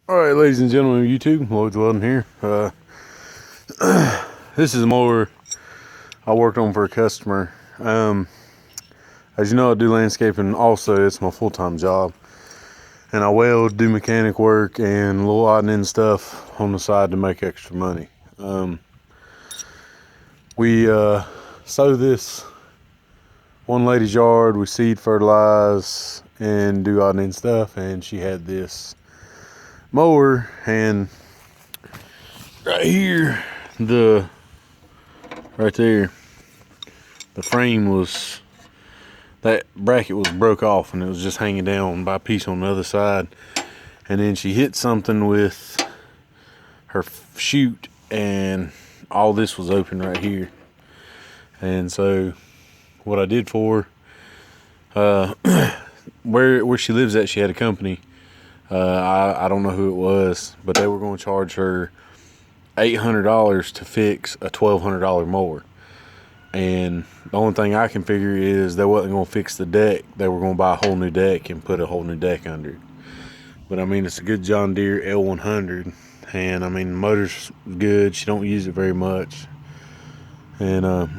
All right, ladies and gentlemen of YouTube, Lloyd's Welding here. This is a mower I worked on for a customer. As you know, I do landscaping also. It's my full-time job. And I weld, do mechanic work, and a little odd and end stuff on the side to make extra money. We sow this one lady's yard. We seed, fertilize, and do odd and end stuff. And she had this mower, and right here, right there, the frame was, that bracket was broke off and it was just hanging down by a piece on the other side. And then she hit something with her chute and all this was open right here. And so what I did for her, where she lives at, she had a company. I don't know who it was, but they were going to charge her $800 to fix a $1,200 mower. And the only thing I can figure is they wasn't going to fix the deck. They were going to buy a whole new deck and put a whole new deck under it. But I mean, it's a good John Deere L100, and I mean, the motor's good. She don't use it very much. And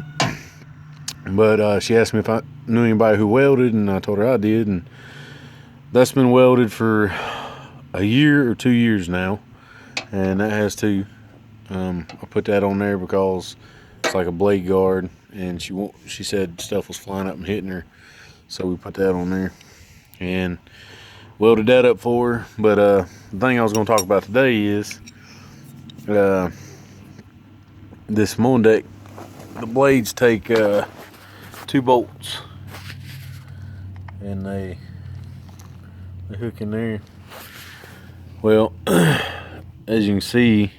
but she asked me if I knew anybody who welded, and I told her I did. And that's been welded for a year or 2 years now, and that has to. I put that on there because it's like a blade guard, and she said stuff was flying up and hitting her, so we put that on there and welded that up for her. But the thing I was going to talk about today is this mowing deck. The blades take 2 bolts, and they hook in there. Well, as you can see,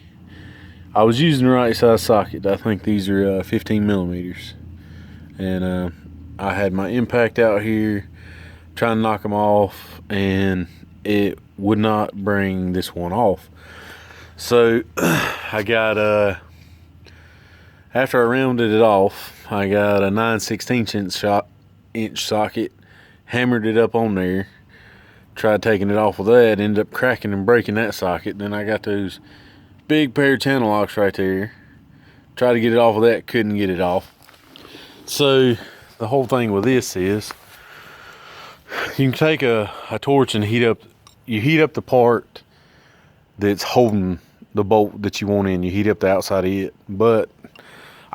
I was using the right size socket. I think these are 15 millimeters. And I had my impact out here, trying to knock them off, and it would not bring this one off. So I got, after I rounded it off, I got a 9/16 inch socket, hammered it up on there, tried taking it off with that, ended up cracking and breaking that socket. Then I got those big pair of channel locks right there, tried to get it off of that, couldn't get it off. So the whole thing with this is you can take a torch and heat up the part that's holding the bolt that you want in. You heat up the outside of it, but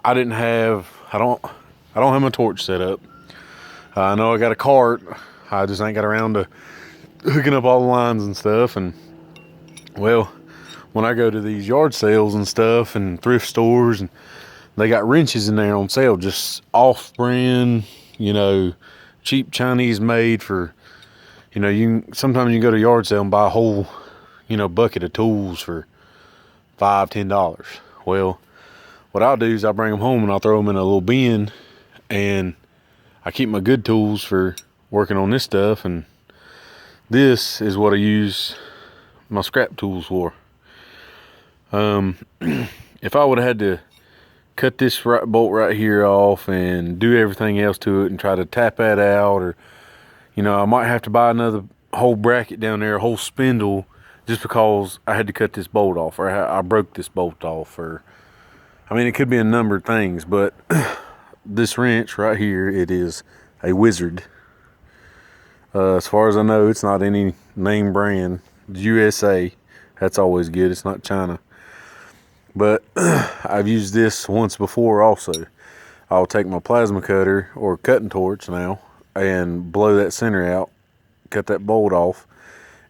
I don't have my torch set up. I know I got a cart, I just ain't got around to hooking up all the lines and stuff. And well, when I go to these yard sales and stuff and thrift stores, and they got wrenches in there on sale, just off-brand, cheap Chinese made for, sometimes you can go to a yard sale and buy a whole, bucket of tools for $5-10. Well, what I'll do is I'll bring them home and I'll throw them in a little bin, and I keep my good tools for working on this stuff, and this is what I use my scrap tools for. If I would have had to cut this bolt right here off and do everything else to it and try to tap that out, or I might have to buy another whole bracket down there, a whole spindle, just because I had to cut this bolt off, or I broke this bolt off, or it could be a number of things. But this wrench right here, it is a Wizard. As far as I know, it's not any name brand. USA, that's always good. It's not China. But I've used this once before also. I'll take my plasma cutter or cutting torch now and blow that center out, cut that bolt off,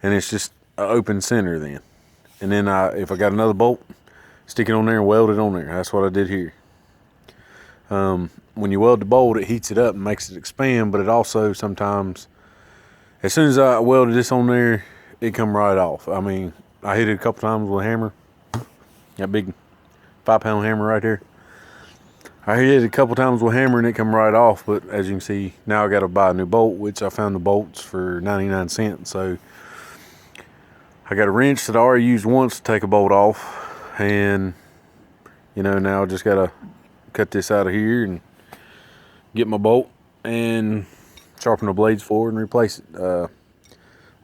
and it's just an open center then. And then if I got another bolt, stick it on there and weld it on there. That's what I did here. When you weld the bolt, it heats it up and makes it expand, but it also sometimes, as soon as I welded this on there, it come right off. I hit it a couple times with a hammer. That big 5-pound hammer right there. I hit it a couple times with a hammer and it come right off. But as you can see, now I got to buy a new bolt, which I found the bolts for 99 cents. So I got a wrench that I already used once to take a bolt off, and now I just got to cut this out of here and get my bolt and sharpen the blades for it and replace it.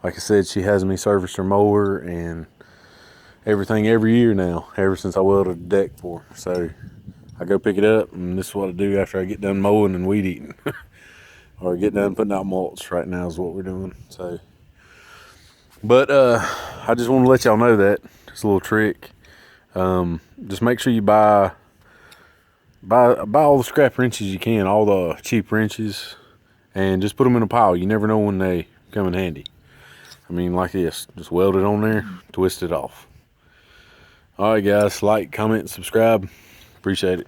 Like I said, she has me service her mower, and everything every year now, ever since I welded the deck for her. So I go pick it up, and this is what I do after I get done mowing and weed eating. Or get done putting out mulch right now is what we're doing. So, but I just want to let y'all know that. It's a little trick. Just make sure you buy all the scrap wrenches you can, all the cheap wrenches, and just put them in a pile. You never know when they come in handy. I mean, like this, just weld it on there, twist it off. All right, guys, like, comment, subscribe. Appreciate it.